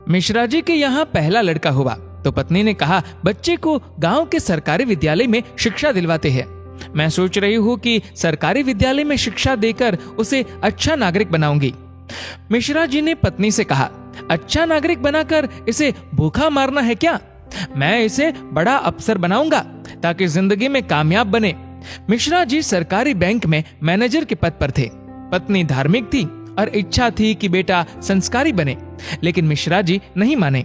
मिश्रा जी के यहाँ पहला लड़का हुआ तो पत्नी ने कहा, बच्चे को गांव के सरकारी विद्यालय में शिक्षा दिलवाते हैं। मैं सोच रही हूँ कि सरकारी विद्यालय में शिक्षा देकर उसे अच्छा नागरिक बनाऊंगी। मिश्रा जी ने पत्नी से कहा, अच्छा नागरिक बनाकर इसे भूखा मारना है क्या? मैं इसे बड़ा अफसर बनाऊंगा ताकि जिंदगी में कामयाब बने। मिश्रा जी सरकारी बैंक में मैनेजर के पद पर थे। पत्नी धार्मिक थी और इच्छा थी कि बेटा संस्कारी बने, लेकिन मिश्रा जी नहीं माने।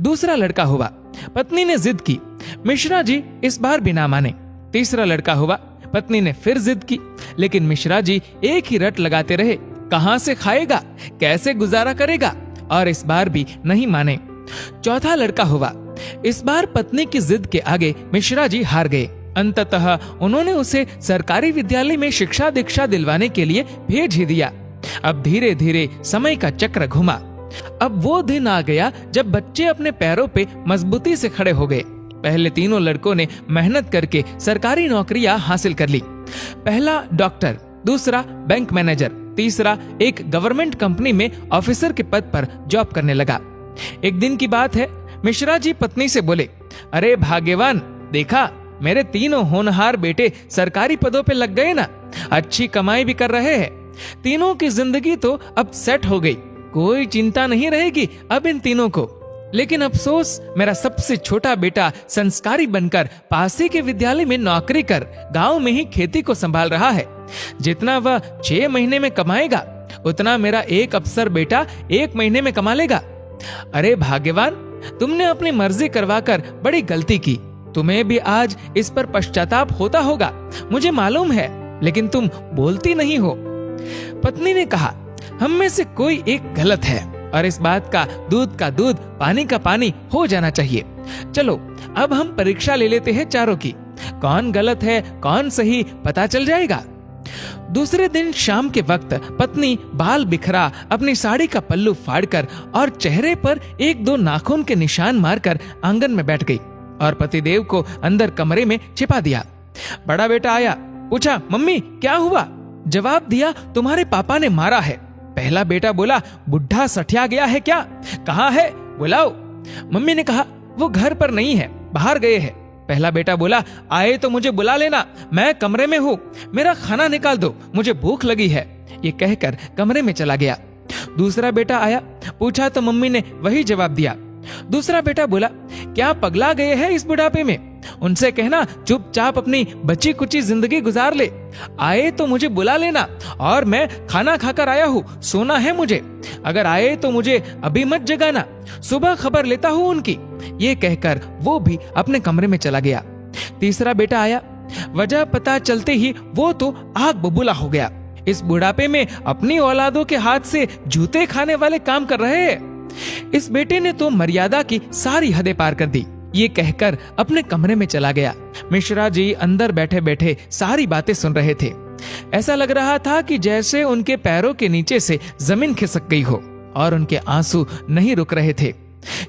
दूसरा लड़का हुआ। पत्नी ने जिद की। मिश्रा जी इस बार भी ना माने। तीसरा लड़का हुआ। पत्नी ने फिर जिद की, लेकिन मिश्रा जी एक ही रट लगाते रहे, कहां से खाएगा, कैसे गुजारा करेगा, और इस बार भी नहीं माने। चौथा लड़का हुआ। इस बार पत्नी की जिद के आगे मिश्रा जी हार गए। अंततः उन्होंने उसे सरकारी विद्यालय में शिक्षा दीक्षा दिलवाने के लिए भेज ही दिया। अब धीरे धीरे समय का चक्र घुमा। अब वो दिन आ गया जब बच्चे अपने पैरों पे मजबूती से खड़े हो गए। पहले तीनों लड़कों ने मेहनत करके सरकारी नौकरियां हासिल कर ली। पहला डॉक्टर, दूसरा बैंक मैनेजर, तीसरा एक गवर्नमेंट कंपनी में ऑफिसर के पद पर जॉब करने लगा। एक दिन की बात है, मिश्रा जी पत्नी से बोले, अरे भाग्यवान, देखा मेरे तीनों होनहार बेटे सरकारी पदों पे लग गए ना, अच्छी कमाई भी कर रहे हैं। तीनों की जिंदगी तो अब सेट हो गई, कोई चिंता नहीं रहेगी अब इन तीनों को। लेकिन अफसोस, मेरा सबसे छोटा बेटा संस्कारी बनकर पास ही के विद्यालय में नौकरी कर गांव में ही खेती को संभाल रहा है। जितना वह 6 महीने में कमाएगा उतना मेरा एक अफसर बेटा 1 महीने में कमा लेगा। अरे भाग्यवान, तुमने अपनी मर्जी करवाकर बड़ी गलती की। तुम्हें भी आज इस पर पश्चाताप होता होगा, मुझे मालूम है, लेकिन तुम बोलती नहीं हो। पत्नी ने कहा, हम में से कोई एक गलत है और इस बात का दूध पानी का पानी हो जाना चाहिए। चलो अब हम परीक्षा ले लेते हैं चारों की, कौन गलत है कौन सही पता चल जाएगा। दूसरे दिन शाम के वक्त पत्नी बाल बिखरा अपनी साड़ी का पल्लू फाड़कर और चेहरे पर 1-2 नाखून के निशान मारकर आंगन में बैठ गई और पतिदेव को अंदर कमरे में छिपा दिया। बड़ा बेटा आया, पूछा, मम्मी क्या हुआ? जवाब दिया, तुम्हारे पापा ने मारा है। पहला बेटा बोला, बुढ़ा सठिया गया है क्या? कहाँ है, बुलाओ। मम्मी ने कहा, वो घर पर नहीं है, बाहर गए हैं। पहला बेटा बोला, आए तो मुझे बुला लेना, मैं कमरे में हूँ, मेरा खाना निकाल दो, मुझे भूख लगी है। ये कहकर कमरे में चला गया। दूसरा बेटा आया, पूछा तो मम्मी ने वही जवाब दिया। दूसरा बेटा बोला, क्या पगला गए हैं इस बुढ़ापे में? उनसे कहना चुपचाप अपनी बची कुची जिंदगी गुजार ले। आए तो मुझे बुला लेना, और मैं खाना खाकर आया हूँ, सोना है मुझे। अगर आए तो मुझे अभी मत जगाना, सुबह खबर लेता हूँ उनकी। ये कहकर वो भी अपने कमरे में चला गया। तीसरा बेटा आया। वजह पता चलते ही वो तो आग बबूला हो गया। इस बुढ़ापे में अपनी औलादों के हाथ से जूते खाने वाले काम कर रहे हैं। इस बेटे ने तो मर्यादा की सारी हदें पार कर दी। ये कहकर अपने कमरे में चला गया। मिश्रा जी अंदर बैठे बैठे सारी बातें सुन रहे थे। ऐसा लग रहा था कि जैसे उनके पैरों के नीचे से जमीन खिसक गई हो और उनके आंसू नहीं रुक रहे थे।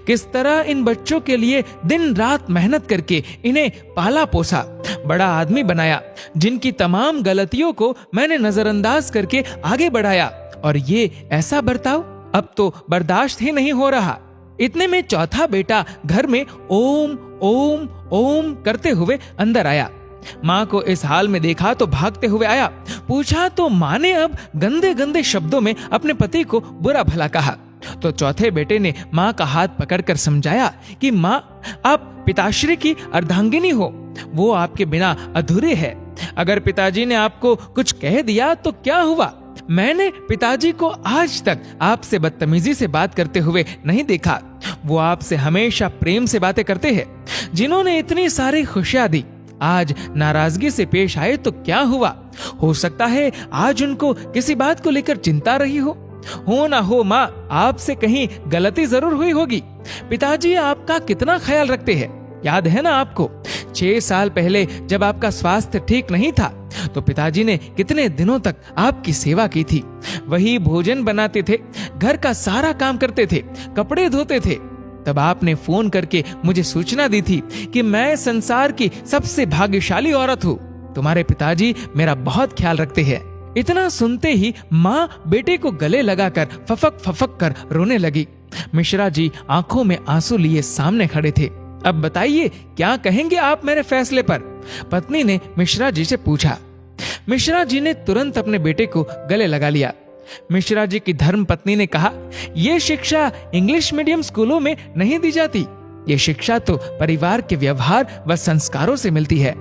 किस तरह इन बच्चों के लिए दिन रात मेहनत करके इन्हें पाला पोसा, बड़ा आदमी बनाया, जिनकी तमाम गलतियों को मैंने नजरअंदाज करके आगे बढ़ाया, और ये ऐसा बर्ताव अब तो बर्दाश्त ही नहीं हो रहा। इतने में चौथा बेटा घर में ओम ओम ओम करते हुए अंदर आया। माँ को इस हाल में देखा तो भागते हुए आया। पूछा तो माँ ने अब गंदे गंदे शब्दों में अपने पति को बुरा भला कहा। तो चौथे बेटे ने माँ का हाथ पकड़कर समझाया कि माँ, आप पिताश्री की अर्धांगिनी हो, वो आपके बिना अधूरे है। अगर पिताजी ने आपको कुछ कह दिया तो क्या हुआ? मैंने पिताजी को आज तक आपसे बदतमीजी से बात करते हुए नहीं देखा। वो आपसे हमेशा प्रेम से बातें करते हैं। जिन्होंने इतनी सारी खुशियां दी, आज नाराजगी से पेश आए तो क्या हुआ? हो सकता है आज उनको किसी बात को लेकर चिंता रही हो ना हो माँ, आपसे कहीं गलती जरूर हुई होगी। पिताजी आपका कितना ख्याल रखते हैं, याद है ना आपको? 6 साल पहले जब आपका स्वास्थ्य ठीक नहीं था तो पिताजी ने कितने दिनों तक आपकी सेवा की थी। वही भोजन बनाते थे, घर का सारा काम करते थे, कपड़े धोते थे। तब आपने फोन करके मुझे सूचना दी थी कि मैं संसार की सबसे भाग्यशाली औरत हूँ। तुम्हारे पिताजी मेरा बहुत ख्याल रखते हैं। इतना सुनते ही माँ बेटे को गले लगाकर फफक फफक कर रोने लगी। मिश्रा जी आंखों में आंसू लिए सामने खड़े थे। अब बताइए क्या कहेंगे आप मेरे फैसले पर? पत्नी ने मिश्रा जी से पूछा। मिश्रा जी ने तुरंत अपने बेटे को गले लगा लिया। मिश्रा जी की धर्म पत्नी ने कहा, यह शिक्षा इंग्लिश मीडियम स्कूलों में नहीं दी जाती। ये शिक्षा तो परिवार के व्यवहार व संस्कारों से मिलती है।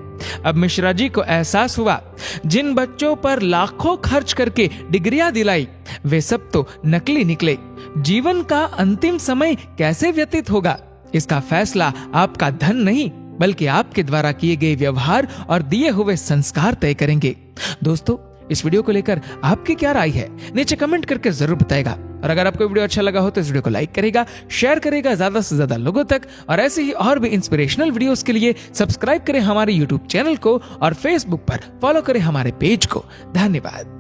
अब मिश्रा जी को एहसास हुआ, जिन बच्चों पर लाखों खर्च करके डिग्रियां दिलाई वे सब तो नकली निकले। जीवन का अंतिम समय कैसे व्यतीत होगा, इसका फैसला आपका धन नहीं बल्कि आपके द्वारा किए गए व्यवहार और दिए हुए संस्कार तय करेंगे। दोस्तों, इस वीडियो को लेकर आपकी क्या राय है नीचे कमेंट करके जरूर बताएगा। और अगर आपको वीडियो अच्छा लगा हो तो इस वीडियो को लाइक करेगा, शेयर करेगा ज्यादा से ज्यादा लोगों तक। और ऐसे ही और भी इंस्पिरेशनल वीडियोस के लिए सब्सक्राइब करें हमारे यूट्यूब चैनल को और फेसबुक पर फॉलो करें हमारे पेज को। धन्यवाद।